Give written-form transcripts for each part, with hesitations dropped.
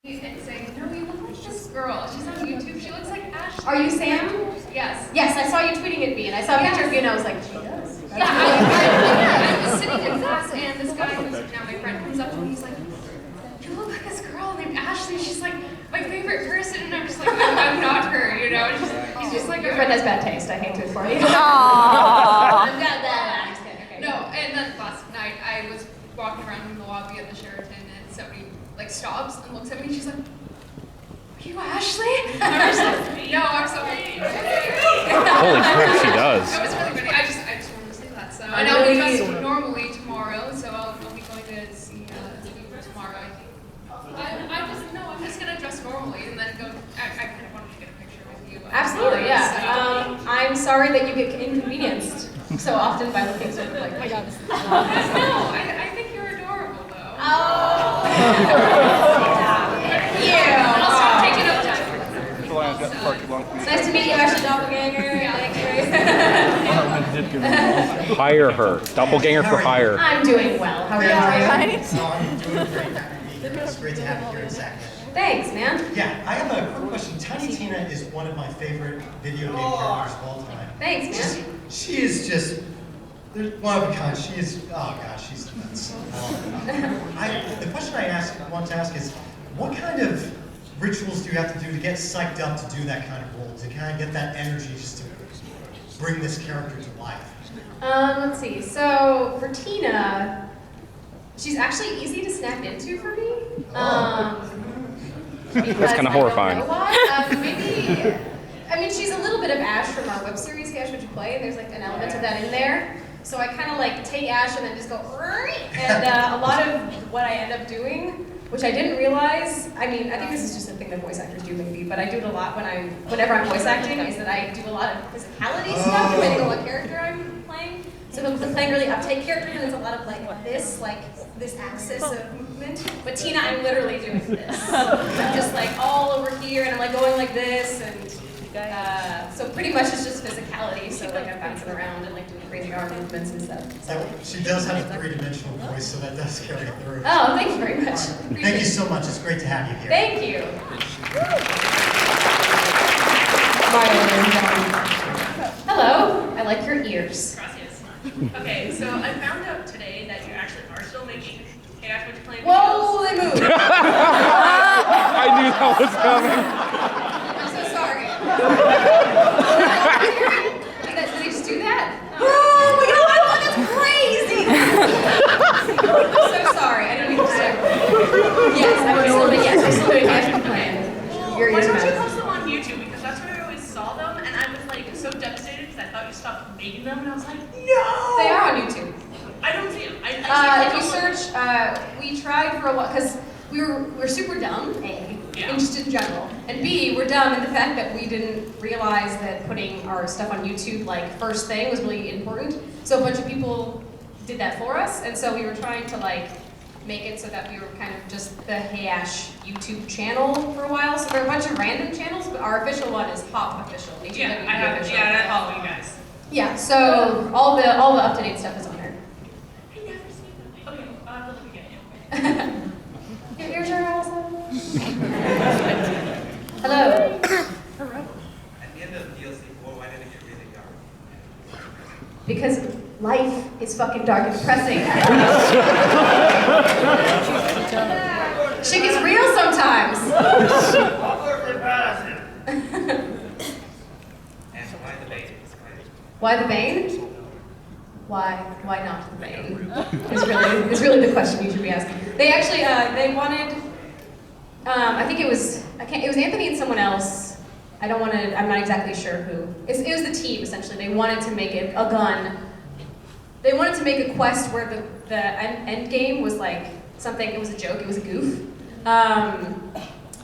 And saying, no, you look like this girl. She's on YouTube. She looks like Ashley. Are you Sam? Yes. Yes, I saw you tweeting at me, and I saw a picture of you, and I was like, she does. Yeah, I was sitting in class, and this guy who's now my friend comes up to me. He's like, you look like this girl named Ashley. She's like my favorite person, and I'm just like, I'm not her, you know. He's just like, your friend has bad taste. I hate to inform you. Aww. I've got that. I'm just kidding. Okay. No, and then last night I was walking around in the lobby at the Sheraton, and somebody like stops and looks at me, and she's like, "Are you Ashley?" And I'm just like, "No, I'm sorry." Holy crap, she does. That was really funny. I just wanted to say that. So, and I'll be dressed normally tomorrow, so I'll be going to see people tomorrow. I think. I'm just gonna dress normally and then go. I kind of wanted to get a picture with you. Absolutely, yeah. I'm sorry that you get inconvenienced so often by looking sort of like. Oh my God. No, I think you're adorable though. Oh. Thank you. I'll start taking up time. It's nice to meet you, Ashley Doppelganger. Yeah. Thank you. Hire her. Doppelganger for hire. I'm doing well. How are you? No, I'm doing great. It's great to have you here in Sac-Anime. Thanks, man. Yeah, I have a quick question. Tiny Tina is one of my favorite video game characters of all time. Thanks, man. She is just, there's one of a kind. She is, oh gosh, she's nuts. The question I want to ask is, what kind of rituals do you have to do to get psyched up to do that kind of role, to kind of get that energy just to bring this character to life? Let's see. So for Tina, she's actually easy to snap into for me. That's kind of horrifying. Maybe, I mean, she's a little bit of Ash from our web series, Hey Ash, Would You Play? There's like an element of that in there. So I kind of like take Ash and then just go, and a lot of what I end up doing, which I didn't realize, I mean, I think this is just a thing that voice actors do maybe, but I do it a lot whenever I'm voice acting, is that I do a lot of physicality stuff depending on what character I'm playing. So if I'm playing really uptight character, then it's a lot of like this axis of movement. But Tina, I'm literally doing this. I'm just like all over here, and I'm like going like this, and so pretty much it's just physicality. So like I'm bouncing around and like doing crazy arm movements and stuff. She does have a three-dimensional voice, so that does carry through. Oh, thank you very much. Thank you so much. It's great to have you here. Thank you. Hello. I like your ears. Gracias. Okay, so I found out today that you actually are still making Hey Ash, Would You Play videos. Whoa, they moved. I knew that was coming. I'm so sorry. Did they just do that? Oh my God, that's crazy. I'm so sorry. I didn't mean to start. Yes, I'm still doing Ash Plan. Your Why ears don't you matter. post them on YouTube? Because that's where I always saw them, and I was like so devastated because I thought you stopped making them, and I was like, no! They are on YouTube. I don't see them. If you search, we tried for a while, because we're super dumb, A, and just in general, and B, we're dumb in the fact that we didn't realize that putting our stuff on YouTube, like, first thing was really important. So a bunch of people did that for us, and so we were trying to, like, make it so that we were kind of just the Hey Ash YouTube channel for a while. So there are a bunch of random channels, but our official one is Hop Official. Yeah, I follow you guys. Yeah, so all the up-to-date stuff is on there. I never seen them. Okay, I'll have to look again. Your ears are awesome. Hello. At the end of DLC 4, why did it get really dark? Because life is fucking dark and depressing. Shit gets real sometimes. And why the bait? Why the vein? Why not the vein? Is really the question you should be asking. They actually, they wanted, I think it was Anthony and someone else. I'm not exactly sure who. It was the team, essentially. They wanted to make it a gun. They wanted to make a quest where the end game was like something, it was a joke, it was a goof.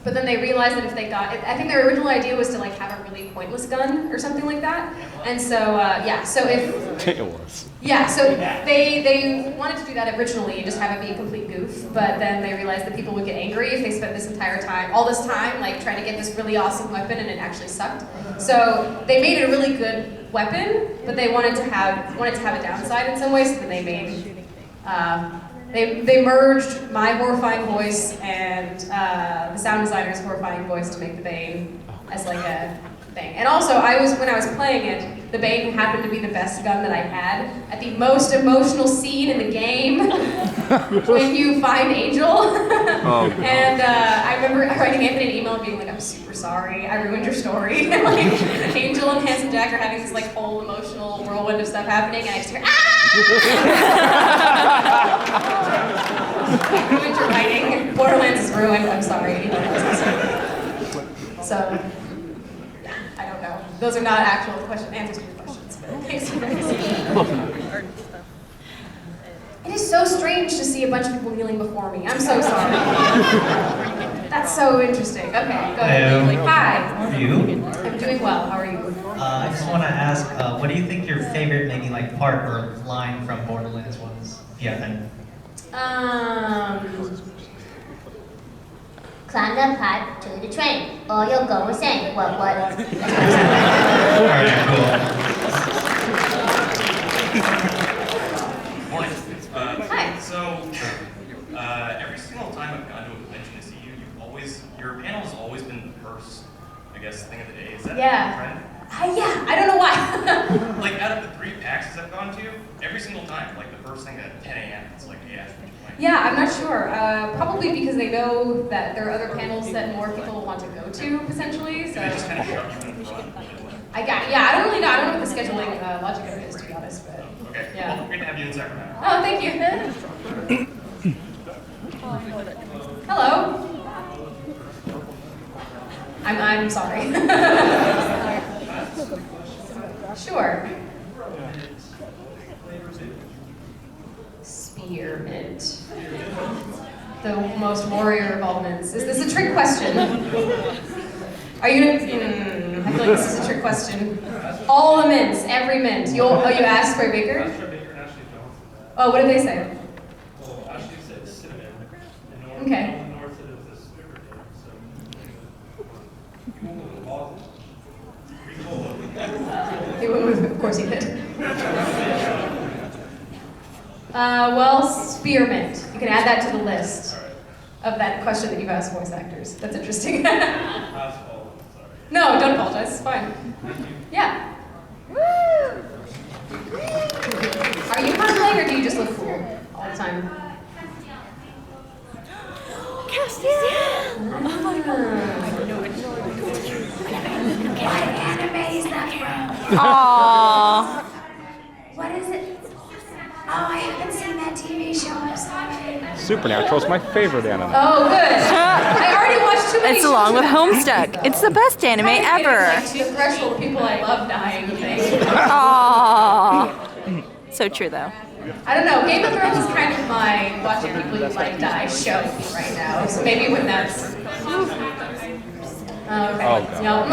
But then they realized that if they got, I think their original idea was to like have a really pointless gun or something like that. And so, so if... It was. Yeah, so they wanted to do that originally and just have it be a complete goof, but then they realized that people would get angry if they spent all this time, like trying to get this really awesome weapon and it actually sucked. So they made it a really good weapon, but they wanted to have a downside in some ways, so then they made They merged my horrifying voice and the sound designer's horrifying voice to make the Bane as like a thing. And also, when I was playing it, the Bane happened to be the best gun that I had at the most emotional scene in the game when you find Angel. Oh, And I remember writing Anthony an email and being like, I'm super sorry, I ruined your story. Like, Angel and Handsome Jack are having this like whole emotional whirlwind of stuff happening, and I just hear, ah! I ruined your writing. Borderlands is ruined, I'm sorry. So, yeah, I don't know. Those are not actual answers to your questions, but thanks for It is so strange to see a bunch of people kneeling before me. I'm so sorry. That's so interesting. Okay, go ahead. Hello. Hi. How are you? I'm doing well. How are you? I just want to ask, what do you think your favorite maybe like part or line from Borderlands was? If you have any. Climb the pipe to the train, or you'll go insane. What? Alright, Morning. Hi. So, every single time I've gone to a convention to see you, your panel has always been the first, I guess, thing of the day. Is that Yeah. a trend? Yeah, I don't know why. Like, out of the 3 PAXs I've gone to, every single time, like the first thing at 10 a.m., it's like, yeah, Yeah, I'm not sure. Probably because they know that there are other panels that more people will want to go to, potentially. So. They just kind of shove you in front. I don't really know. I don't know what the scheduling logic of it is, to be honest. But Okay, yeah. well, great to have you in Sacramento. Oh, thank you. Hello. I'm sorry. Sure. Spearmint. The most warrior of all mints. Is this a trick question? Are you gonna? I feel like this is a trick question. All the mints, every mint. You asked for a baker? Oh, what did they say? Well, Ashley said cinnamon. And Okay. North said it was a super dip, so you went with the closet. Of course he did. Well, spearmint. You can add that to the list of that question that you've asked voice actors. That's interesting. No, don't apologize. It's fine. Yeah. Are you fun playing, or do you just look cool all the time? Castiel! Oh my What anime is that from? Aww. What is it? Oh, I haven't seen that TV show. I'm sorry. Supernatural's my favorite anime. Oh, good. I already watched too many It's shows along with about it. Homestuck. It's the best anime Kind of getting, ever. like, to the threshold of people I love dying thing. Aww. So true though. I don't know. Game of Thrones is kind of my watching people you like die show right now. So maybe when that's. Okay. Oh, Yep.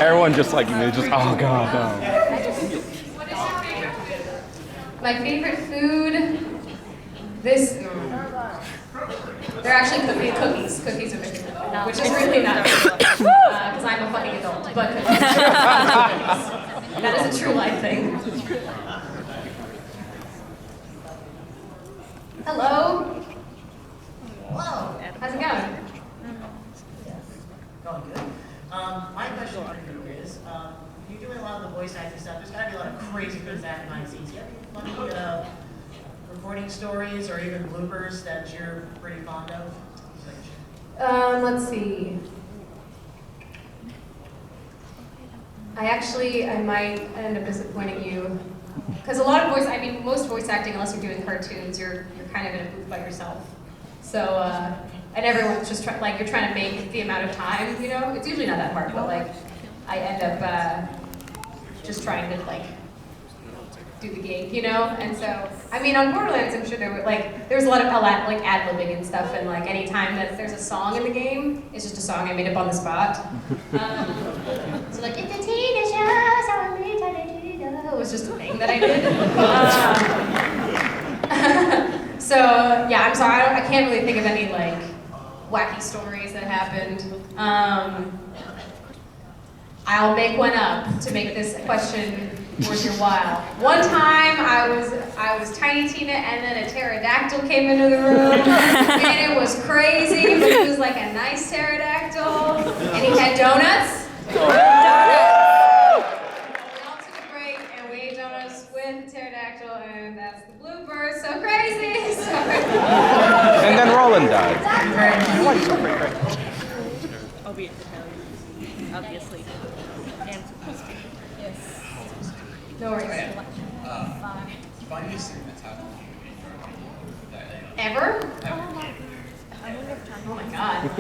Everyone just like, they just, oh god, no. My favorite food. They're actually cookies. Cookies are my favorite food, which is really not because I'm a fucking adult. But cookies. That is a true life thing. Hello. Hello. How's it going? Going good. My question for you is, you're doing a lot of the voice acting stuff. There's got to be a lot of crazy things happening behind the scenes. Do you have any funny recording stories or even bloopers that you're pretty fond of? Let's see. I might end up disappointing you. Because most voice acting, unless you're doing cartoons, you're kind of in a booth by yourself. So, and everyone's just you're trying to make the amount of time, you know? It's usually not that hard, but like, I end up just trying to do the gig, you know? And so, on Borderlands, I'm sure there's a lot of ad-libbing and stuff, and like any time that there's a song in the game, it's just a song I made up on the spot. So like, it's a teen show, so I'm really trying to do it was just a thing that I did. So yeah, I'm sorry, I can't really think of any like wacky stories that happened. I'll make one up to make this question worth your while. One time I was Tiny Tina and then a pterodactyl came into the room and it was crazy, but he was like a nice pterodactyl and he had donuts. We all took a break and we ate donuts with the pterodactyl and that's the blooper. So crazy. Sorry. And then Roland died. Albeit Italian, obviously. And yes. No worries. Funniest thing that's happened Ever? Oh my god.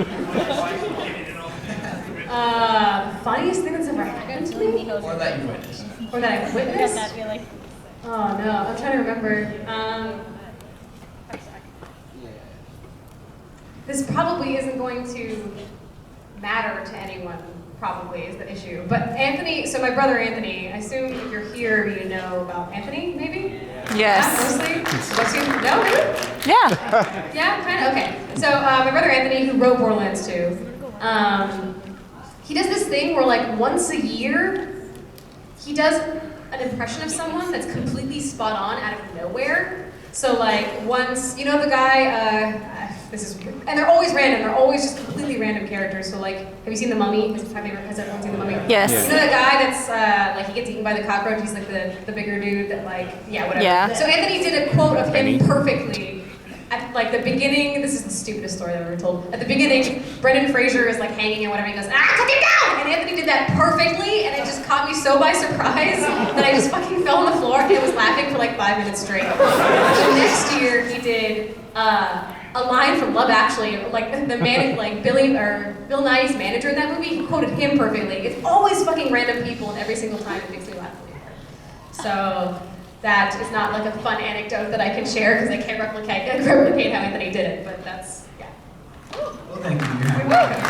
Funniest thing that's ever happened to me? Or that you witnessed. Or that I witnessed? Oh no, I'm trying to remember. This probably isn't going to matter to anyone, probably, is the issue. But Anthony, so my brother Anthony, I assume if you're here, you know about Anthony, maybe? Yes. Yeah, mostly? What's he, no, really? Yeah. Yeah, kind of, okay. So my brother Anthony, who wrote Borderlands 2, he does this thing where like once a year, he does an impression of someone that's completely spot on out of nowhere. So like once, you know the guy, and they're always random, they're always just completely random characters. So like, have you seen The Mummy? Has everyone seen The Mummy? Yes. You know the guy that's like, he gets eaten by the cockroach, he's like the bigger dude that like, yeah, whatever. Yeah. So Anthony did a quote of him perfectly. At like the beginning, this is the stupidest story I've ever told. At the beginning, Brendan Fraser is like hanging and whatever, he goes, ah, cut him down! And Anthony did that perfectly, and it just caught me so by surprise that I just fucking fell on the floor and was laughing for like 5 minutes straight. The next year, he did a line from Love Actually, like the man, like Bill Nighy's manager in that movie, he quoted him perfectly. It's always fucking random people, and every single time it makes me laugh really hard. So that is not like a fun anecdote that I can share because I can't replicate how Anthony did it, but that's, yeah. Well, thank you. You're welcome.